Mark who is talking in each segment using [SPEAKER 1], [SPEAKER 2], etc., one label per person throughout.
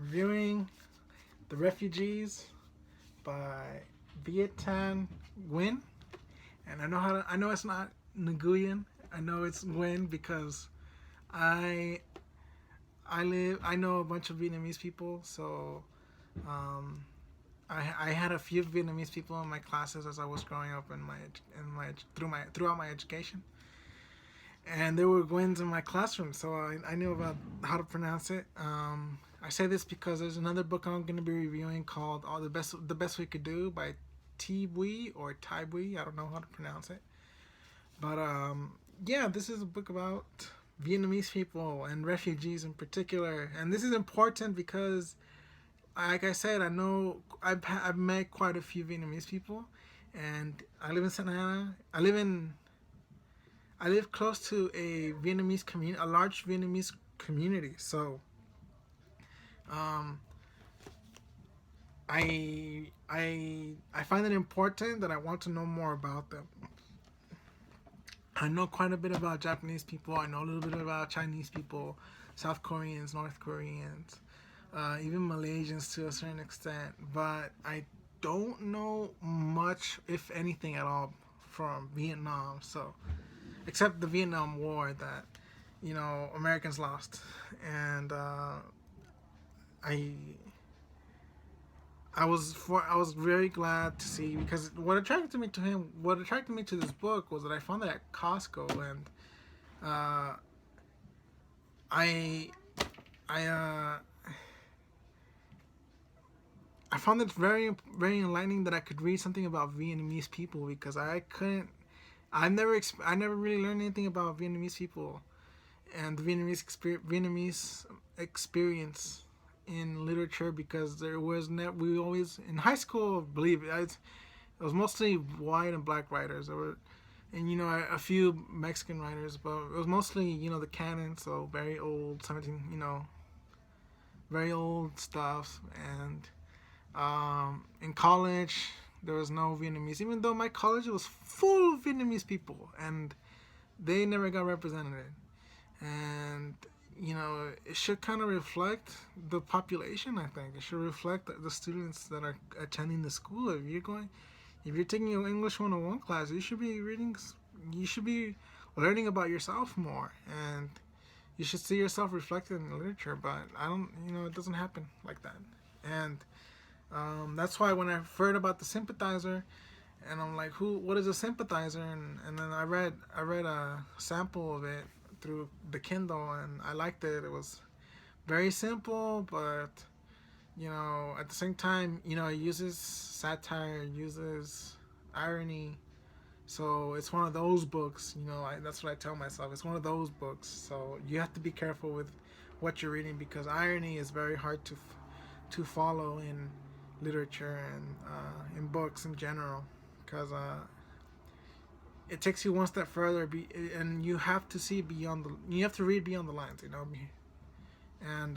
[SPEAKER 1] reviewing The Refugees by Vietnam Nguyen. And I know it's not Nguyen. I know it's Nguyen because I I know a bunch of Vietnamese people, so um, I had a few Vietnamese people in my classes as I was growing up throughout my education, and there were Gwens in my classroom, so I knew about how to pronounce it. I say this because there's another book I'm going to be reviewing called The Best We Could Do by T Bui or Tai Bui. I don't know how to pronounce it, but yeah, this is a book about Vietnamese people and refugees in particular, and this is important because, like I said, I know I've met quite a few Vietnamese people, and I live in Santa Ana. I live close to a Vietnamese community, a large Vietnamese community. So, um, I find it important that I want to know more about them. I know quite a bit about Japanese people. I know a little bit about Chinese people, South Koreans, North Koreans, even Malaysians to a certain extent. But I don't know much, if anything at all, from Vietnam. So, except the Vietnam War that Americans lost, and I I was very glad to see, because what attracted me to this book was that I found it at Costco, and uh, I I I found it very enlightening that I could read something about Vietnamese people, because I never really learned anything about Vietnamese people and the Vietnamese experience in literature, because there was we always in high school, believe it was mostly white and black writers. There were, and a few Mexican writers, but it was mostly the canon, so very old 17, very old stuff. And in college there was no Vietnamese, even though my college was full of Vietnamese people, and they never got represented. And it should kind of reflect the population. I think it should reflect the students that are attending the school. If you're taking an English 101 class, you should be learning about yourself more, and you should see yourself reflected in the literature. But I don't, it doesn't happen like that. And that's why when I heard about the sympathizer, and I'm like, what is a sympathizer? And then I read a sample of it through the Kindle, and I liked it. It was very simple, but at the same time, it uses satire, it uses irony. So it's one of those books. That's what I tell myself. It's one of those books. So you have to be careful with what you're reading, because irony is very hard to follow in literature and in books in general, because it takes you one step further, and you have to see beyond you have to read beyond the lines, and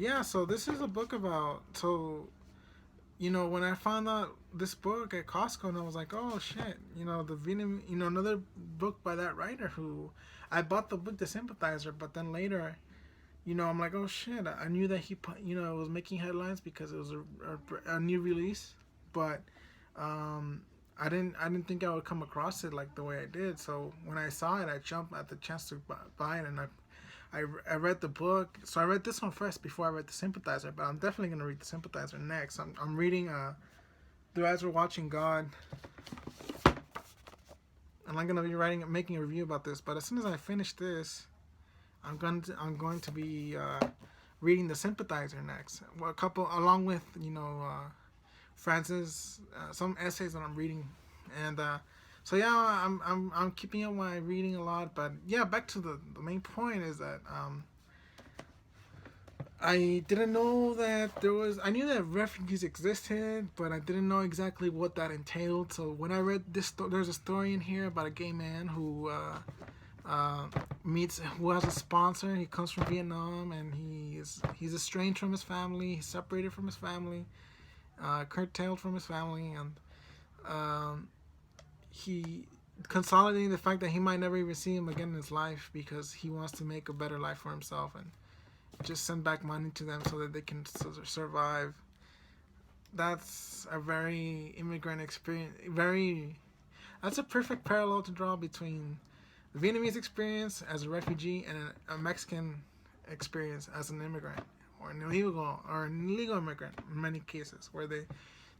[SPEAKER 1] yeah. So this is a book about, when I found out this book at Costco, and I was like, oh shit, the Vietnam, another book by that writer, who I bought the book, The Sympathizer, but then later, I'm like, oh shit, I knew that he was making headlines because it was a new release, but I didn't think I would come across it like the way I did. So when I saw it, I jumped at the chance to buy it, and I read the book. So I read this one first before I read The Sympathizer, but I'm definitely gonna read The Sympathizer next. I'm reading Through Eyes We're Watching God, and I'm gonna be making a review about this. But as soon as I finish this, I'm going to be reading The Sympathizer next. Well, a couple, along with Francis, some essays that I'm reading, and so yeah, I'm keeping up my reading a lot. But yeah, back to the main point is that I didn't know that I knew that refugees existed, but I didn't know exactly what that entailed. So when I read this, there's a story in here about a gay man who who has a sponsor. He comes from Vietnam, and he's estranged from his family. He's separated from his family, curtailed from his family, and he consolidating the fact that he might never even see him again in his life, because he wants to make a better life for himself. just send back money to them so that they can survive. That's a very immigrant experience. Very, that's a perfect parallel to draw between the Vietnamese experience as a refugee and a Mexican experience as an immigrant or an illegal immigrant in many cases where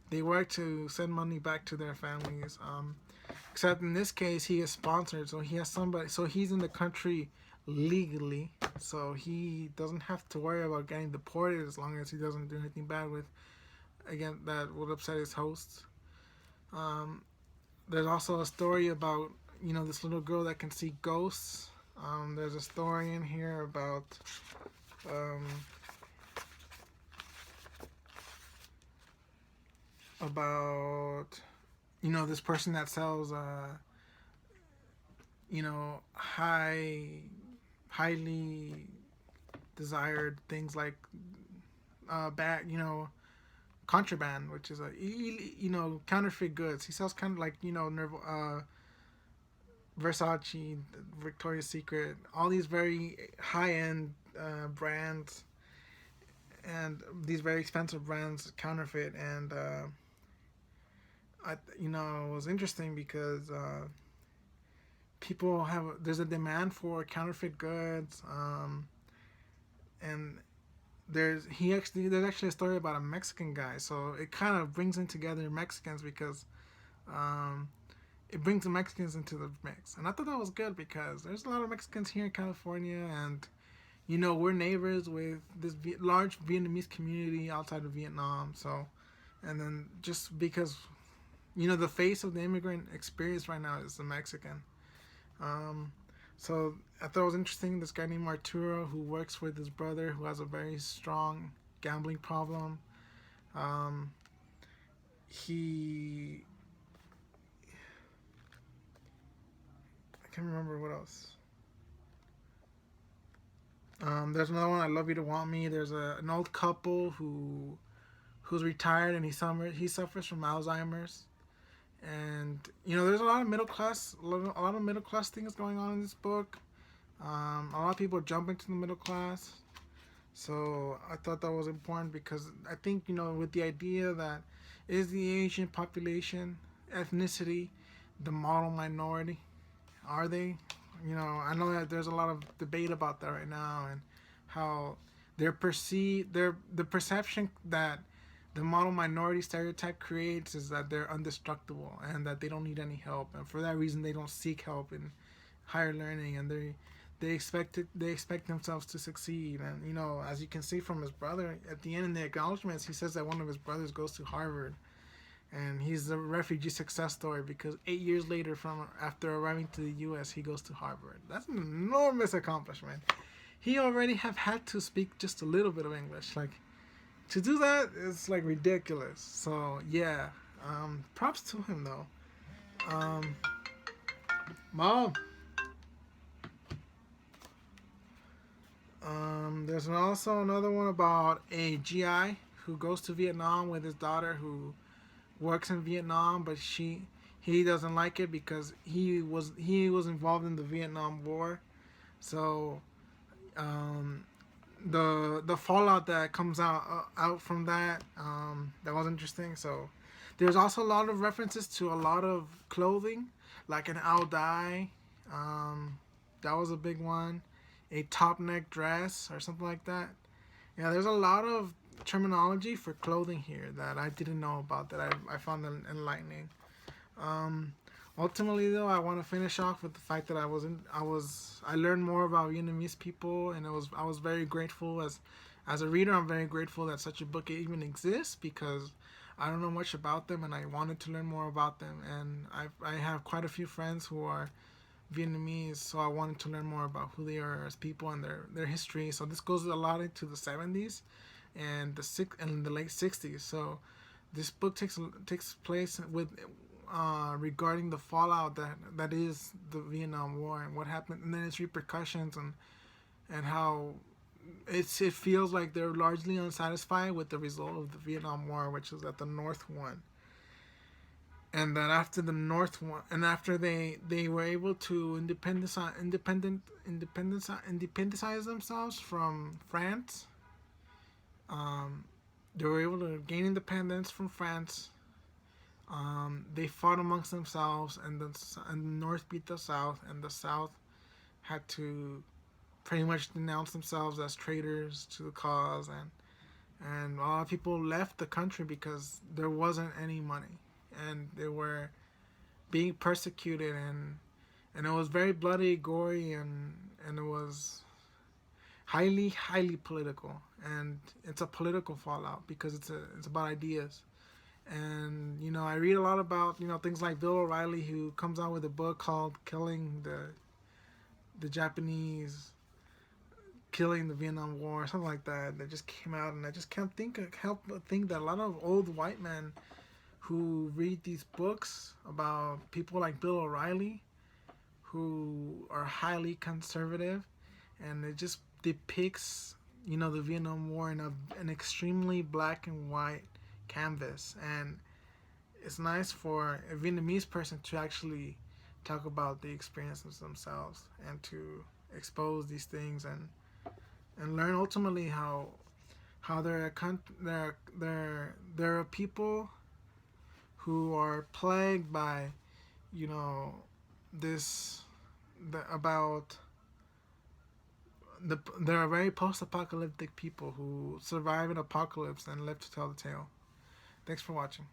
[SPEAKER 1] they work to send money back to their families. Except in this case, he is sponsored, so he has somebody. So he's in the country legally, so he doesn't have to worry about getting deported as long as he doesn't do anything bad with, again, that would upset his hosts. Um, there's also a story about this little girl that can see ghosts. There's a story in here um, about this person that sells highly desired things like bad contraband, which is counterfeit goods. He sells kind of like Versace, Victoria's Secret, all these very high end brands, and these very expensive brands counterfeit. And it was interesting because there's a demand for counterfeit goods, and there's actually a story about a Mexican guy, so it kind of brings in together Mexicans because it brings the Mexicans into the mix. And I thought that was good because there's a lot of Mexicans here in California, and we're neighbors with this large Vietnamese community outside of Vietnam. So, and then just because the face of the immigrant experience right now is the Mexican. So I thought it was interesting. This guy named Arturo, who works with his brother, who has a very strong gambling problem. He I can't remember what else. There's another one. I Love You to Want Me. There's an old couple who's retired, and he suffers from Alzheimer's. And there's a lot of middle class things going on in this book. A lot of people jump into the middle class, so I thought that was important because I think with the idea that is the Asian population ethnicity the model minority, are they? I know that there's a lot of debate about that right now, and how the perception that the model minority stereotype creates is that they're indestructible and that they don't need any help, and for that reason they don't seek help in higher learning, and they expect themselves to succeed. And as you can see from his brother at the end in the acknowledgments, he says that one of his brothers goes to Harvard, and he's a refugee success story because 8 years later, from after arriving to the U.S., he goes to Harvard. That's an enormous accomplishment. He already have had to speak just a little bit of English. Like, to do that is like ridiculous. So yeah, props to him though. Mom. There's also another one about a GI who goes to Vietnam with his daughter who works in Vietnam, but he doesn't like it because he was involved in the Vietnam War. So the fallout that comes out from that was interesting. So there's also a lot of references to a lot of clothing, like an Ao Dai. That was a big one. A top neck dress or something like that. Yeah, there's a lot of terminology for clothing here that I didn't know about, that I found enlightening. Ultimately, though, I want to finish off with the fact that I learned more about Vietnamese people, and I was very grateful as a reader. I'm very grateful that such a book even exists because I don't know much about them, and I wanted to learn more about them. And I have quite a few friends who are Vietnamese, so I wanted to learn more about who they are as people and their history. So this goes a lot into the 70s and the late 60s. So this book takes place with regarding the fallout that is the Vietnam War and what happened, and then its repercussions, and how it feels like they're largely unsatisfied with the result of the Vietnam War, which is that the North won. and that after the North one, and after they were able to independencize themselves from France, um, they were able to gain independence from France. They fought amongst themselves, and the North beat the South, and the South had to pretty much denounce themselves as traitors to the cause, and a lot of people left the country because there wasn't any money, and they were being persecuted, and it was very bloody, gory, and it was highly political, and it's a political fallout because it's about ideas. And I read a lot about things like Bill O'Reilly, who comes out with a book called "Killing the Japanese," killing the Vietnam War, something like that. That just came out, and I just can't help but think that a lot of old white men who read these books about people like Bill O'Reilly, who are highly conservative, and it just depicts the Vietnam War in an extremely black and white canvas. And it's nice for a Vietnamese person to actually talk about the experiences themselves and to expose these things, and learn ultimately how there are people who are plagued by you know this about there are very post-apocalyptic people who survive an apocalypse and live to tell the tale. Thanks for watching.